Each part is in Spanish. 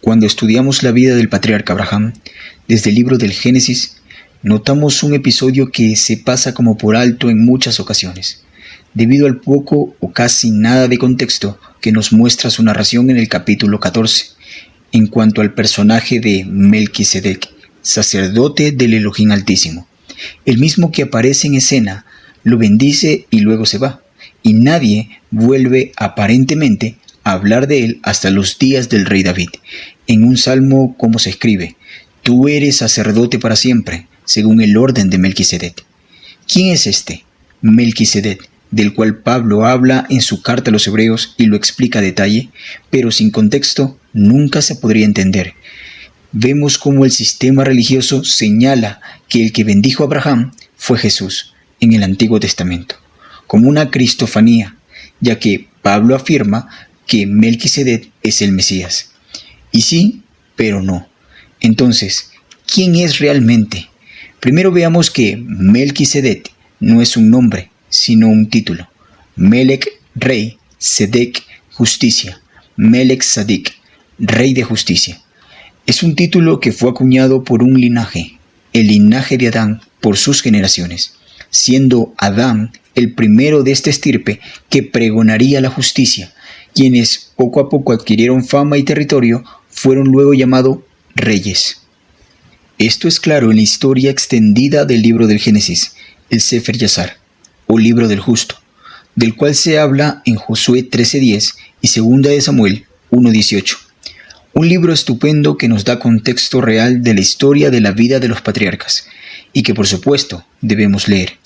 Cuando estudiamos la vida del patriarca Abraham, desde el libro del Génesis, notamos un episodio que se pasa como por alto en muchas ocasiones, debido al poco o casi nada de contexto que nos muestra su narración en el capítulo 14, en cuanto al personaje de Melquisedec, sacerdote del Elohim Altísimo. El mismo que aparece en escena, lo bendice y luego se va, y nadie vuelve aparentemente a hablar de él hasta los días del rey David. En un salmo como se escribe: «Tú eres sacerdote para siempre, según el orden de Melquisedec». ¿Quién es este Melquisedec, del cual Pablo habla en su carta a los Hebreos y lo explica a detalle, pero sin contexto nunca se podría entender? Vemos cómo el sistema religioso señala que el que bendijo a Abraham fue Jesús en el Antiguo Testamento, como una cristofanía, ya que Pablo afirma que Melquisedec es el Mesías. Y sí, pero no. Entonces, ¿quién es realmente? Primero veamos que Melquisedec no es un nombre, sino un título. Melec, rey; Sedec, justicia. Melec Sadik, rey de justicia. Es un título que fue acuñado por un linaje, el linaje de Adán, por sus generaciones, siendo Adán el primero de esta estirpe que pregonaría la justicia. Quienes poco a poco adquirieron fama y territorio fueron luego llamados reyes. Esto es claro en la historia extendida del libro del Génesis, el Sefer Yazar, o libro del justo, del cual se habla en Josué 13:10 y 2 de Samuel 1:18. Un libro estupendo que nos da contexto real de la historia de la vida de los patriarcas, y que por supuesto debemos leer.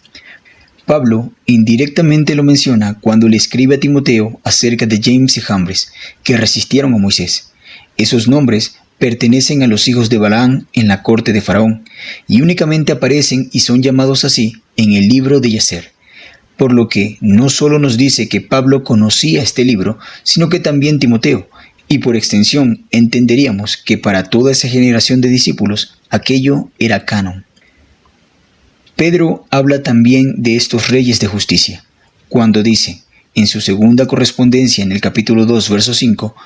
Pablo indirectamente lo menciona cuando le escribe a Timoteo acerca de James y Jambres, que resistieron a Moisés. Esos nombres pertenecen a los hijos de Balaam en la corte de Faraón, y únicamente aparecen y son llamados así en el libro de Yaser. Por lo que no solo nos dice que Pablo conocía este libro, sino que también Timoteo, y por extensión entenderíamos que para toda esa generación de discípulos aquello era canon. Pedro habla también de estos reyes de justicia, cuando dice, en su segunda correspondencia en el capítulo 2, verso 5,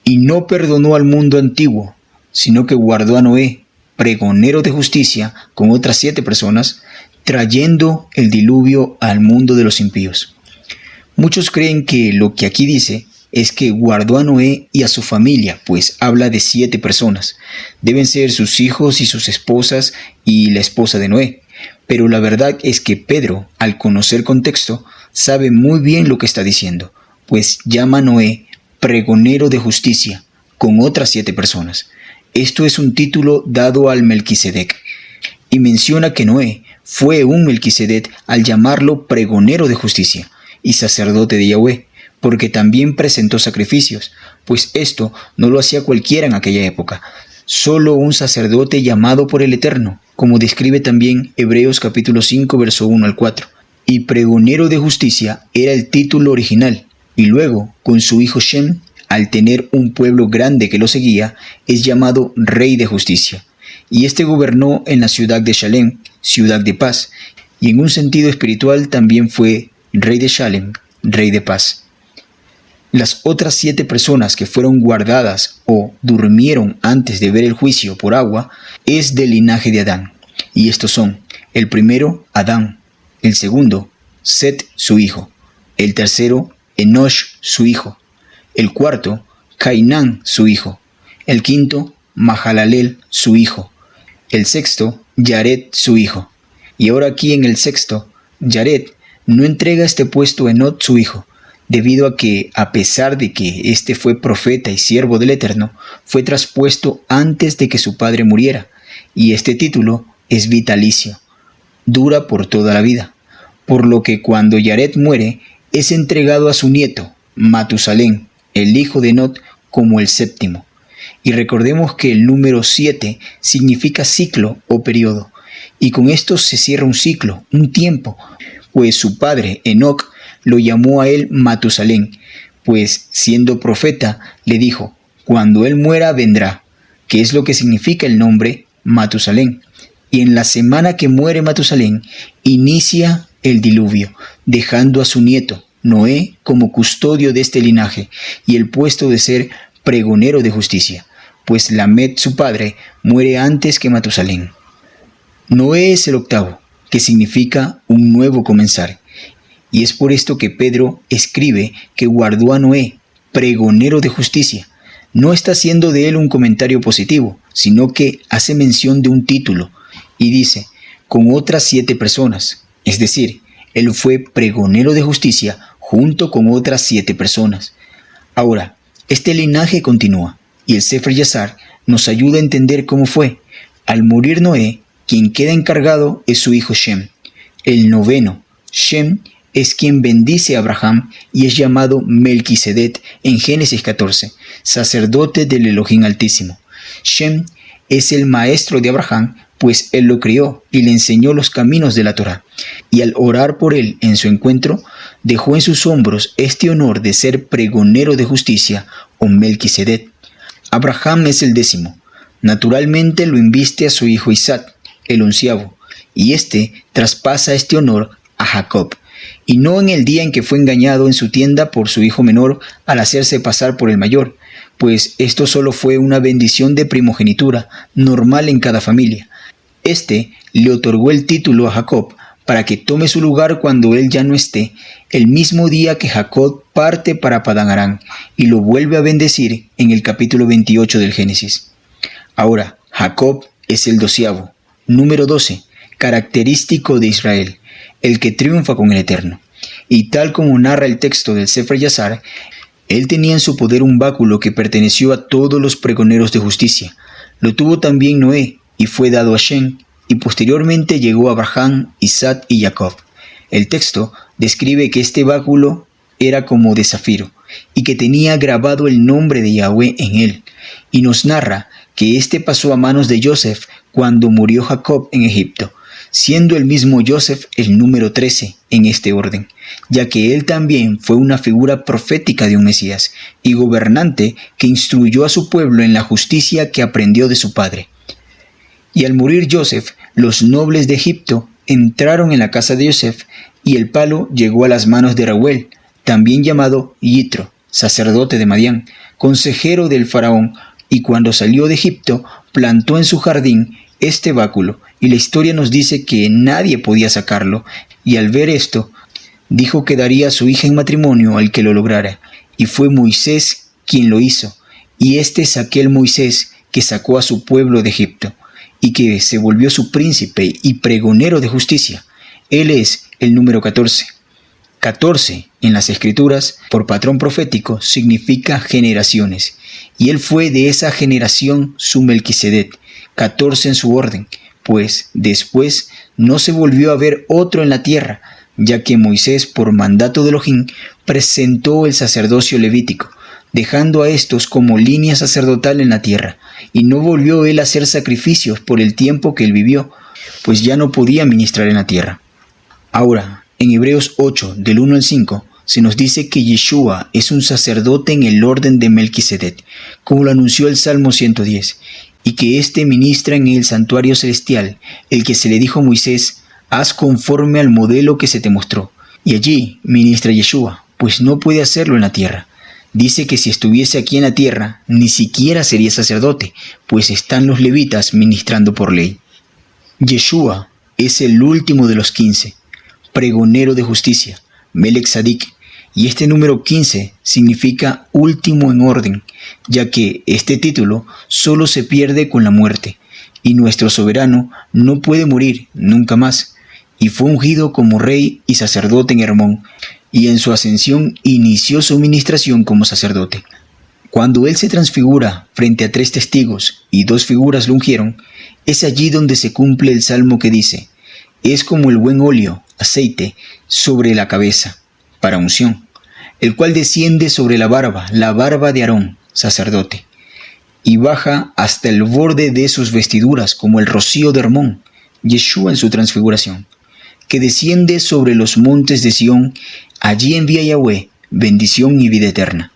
«Y no perdonó al mundo antiguo, sino que guardó a Noé, pregonero de justicia, con otras 7 personas, trayendo el diluvio al mundo de los impíos». Muchos creen que lo que aquí dice es que guardó a Noé y a su familia, pues habla de 7 personas. Deben ser sus hijos y sus esposas y la esposa de Noé. Pero la verdad es que Pedro, al conocer contexto, sabe muy bien lo que está diciendo, pues llama a Noé pregonero de justicia, con otras 7 personas. Esto es un título dado al Melquisedec, y menciona que Noé fue un Melquisedec al llamarlo pregonero de justicia y sacerdote de Yahweh, porque también presentó sacrificios, pues esto no lo hacía cualquiera en aquella época, solo un sacerdote llamado por el Eterno, como describe también Hebreos capítulo 5, verso 1 al 4. Y pregonero de justicia era el título original, y luego, con su hijo Shem, al tener un pueblo grande que lo seguía, es llamado rey de justicia. Y este gobernó en la ciudad de Shalem, ciudad de paz, y en un sentido espiritual también fue rey de Shalem, rey de paz. Las otras 7 personas que fueron guardadas o durmieron antes de ver el juicio por agua es del linaje de Adán. Y estos son: el primero, Adán; el segundo, Set, su hijo; el tercero, Enosh, su hijo; el cuarto, Cainán, su hijo; el quinto, Mahalalel, su hijo; el sexto, Yared, su hijo. Y ahora aquí en el sexto, Yared no entrega este puesto a Enot, su hijo, debido a que, a pesar de que éste fue profeta y siervo del Eterno, fue traspuesto antes de que su padre muriera, y este título es vitalicio, dura por toda la vida, por lo que cuando Yared muere, es entregado a su nieto, Matusalén, el hijo de Enot, como el séptimo. Y recordemos que el número 7 significa ciclo o periodo, y con esto se cierra un ciclo, un tiempo, pues su padre, Enoc, lo llamó a él Matusalén, pues siendo profeta le dijo: cuando él muera vendrá, que es lo que significa el nombre Matusalén. Y en la semana que muere Matusalén, inicia el diluvio, dejando a su nieto Noé como custodio de este linaje y el puesto de ser pregonero de justicia, pues Lamed su padre muere antes que Matusalén. Noé es el octavo, que significa un nuevo comenzar. Y es por esto que Pedro escribe que guardó a Noé, pregonero de justicia. No está haciendo de él un comentario positivo, sino que hace mención de un título y dice, con otras 7 personas. Es decir, él fue pregonero de justicia junto con otras 7 personas. Ahora, este linaje continúa y el Sefer Yazar nos ayuda a entender cómo fue. Al morir Noé, quien queda encargado es su hijo Shem, el noveno. Shem es quien bendice a Abraham y es llamado Melquisedec en Génesis 14, sacerdote del Elohim Altísimo. Shem es el maestro de Abraham, pues él lo crió y le enseñó los caminos de la Torá. Y al orar por él en su encuentro, dejó en sus hombros este honor de ser pregonero de justicia o Melquisedec. Abraham es el 10º. Naturalmente lo inviste a su hijo Isaac, el 11º, y éste traspasa este honor a Jacob, y no en el día en que fue engañado en su tienda por su hijo menor al hacerse pasar por el mayor, pues esto solo fue una bendición de primogenitura normal en cada familia. Este le otorgó el título a Jacob para que tome su lugar cuando él ya no esté, el mismo día que Jacob parte para Padán Aram, y lo vuelve a bendecir en el capítulo 28 del Génesis. Ahora, Jacob es el 12º, número 12, característico de Israel, el que triunfa con el Eterno. Y tal como narra el texto del Sefer Yazar, él tenía en su poder un báculo que perteneció a todos los pregoneros de justicia. Lo tuvo también Noé, y fue dado a Shem, y posteriormente llegó a Abraham, Isaac y Jacob. El texto describe que este báculo era como de zafiro, y que tenía grabado el nombre de Yahweh en él, y nos narra que este pasó a manos de Joseph cuando murió Jacob en Egipto, siendo el mismo Joseph el número 13 en este orden, ya que él también fue una figura profética de un Mesías y gobernante que instruyó a su pueblo en la justicia que aprendió de su padre. Y al morir Joseph, los nobles de Egipto entraron en la casa de Joseph y el palo llegó a las manos de Reuel, también llamado Yitro, sacerdote de Madián, consejero del faraón, y cuando salió de Egipto plantó en su jardín este báculo, y la historia nos dice que nadie podía sacarlo, y al ver esto, dijo que daría a su hija en matrimonio al que lo lograra, y fue Moisés quien lo hizo, y este es aquel Moisés que sacó a su pueblo de Egipto, y que se volvió su príncipe y pregonero de justicia. Él es el número 14. 14 en las Escrituras, por patrón profético, significa generaciones, y él fue de esa generación su Melquisedec, 14 en su orden, pues después no se volvió a ver otro en la tierra, ya que Moisés, por mandato de Elohim, presentó el sacerdocio levítico, dejando a estos como línea sacerdotal en la tierra, y no volvió él a hacer sacrificios por el tiempo que él vivió, pues ya no podía ministrar en la tierra. Ahora, en Hebreos 8, del 1 al 5, se nos dice que Yeshua es un sacerdote en el orden de Melquisedec, como lo anunció el Salmo 110, y que éste ministra en el santuario celestial, el que se le dijo a Moisés, haz conforme al modelo que se te mostró, y allí ministra Yeshua, pues no puede hacerlo en la tierra. Dice que si estuviese aquí en la tierra, ni siquiera sería sacerdote, pues están los levitas ministrando por ley. Yeshua es el último de los 15, pregonero de justicia, Melech Tzadik, y este número 15 significa último en orden, ya que este título solo se pierde con la muerte, y nuestro soberano no puede morir nunca más, y fue ungido como rey y sacerdote en Hermón, y en su ascensión inició su ministración como sacerdote. Cuando él se transfigura frente a 3 testigos y 2 figuras lo ungieron, es allí donde se cumple el salmo que dice, es como el buen óleo, aceite, sobre la cabeza, para unción, el cual desciende sobre la barba de Aarón, sacerdote, y baja hasta el borde de sus vestiduras como el rocío de Hermón, Yeshua en su transfiguración, que desciende sobre los montes de Sión, allí envía Yahweh bendición y vida eterna.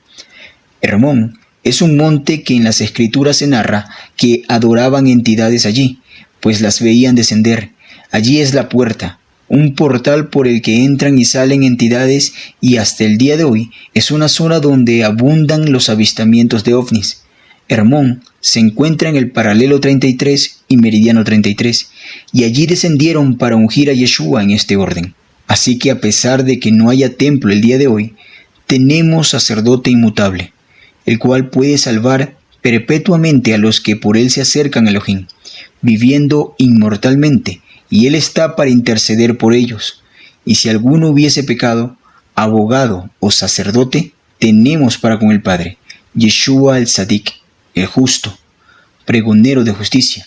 Hermón es un monte que en las Escrituras se narra que adoraban entidades allí, pues las veían descender. Allí es la puerta, un portal por el que entran y salen entidades, y hasta el día de hoy es una zona donde abundan los avistamientos de ovnis. Hermón se encuentra en el paralelo 33 y meridiano 33, y allí descendieron para ungir a Yeshua en este orden. Así que a pesar de que no haya templo el día de hoy, tenemos sacerdote inmutable, el cual puede salvar perpetuamente a los que por él se acercan a Elohim, viviendo inmortalmente, y él está para interceder por ellos. Y si alguno hubiese pecado, abogado o sacerdote tenemos para con el Padre, Yeshua el Sadik, el justo, pregonero de justicia.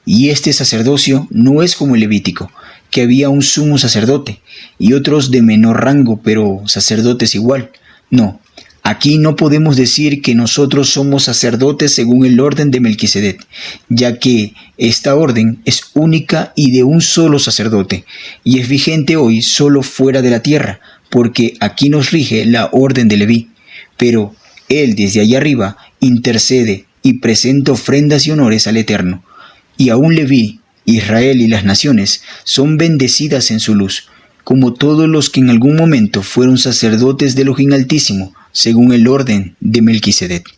Y este sacerdocio no es como el levítico, que había un sumo sacerdote y otros de menor rango, pero sacerdotes igual. No, aquí no podemos decir que nosotros somos sacerdotes según el orden de Melquisedec, ya que esta orden es única y de un solo sacerdote, y es vigente hoy solo fuera de la tierra, porque aquí nos rige la orden de Leví. Pero él desde allá arriba intercede y presenta ofrendas y honores al Eterno. Y aún Leví, Israel y las naciones son bendecidas en su luz, como todos los que en algún momento fueron sacerdotes del Elohim Altísimo, según el orden de Melquisedec.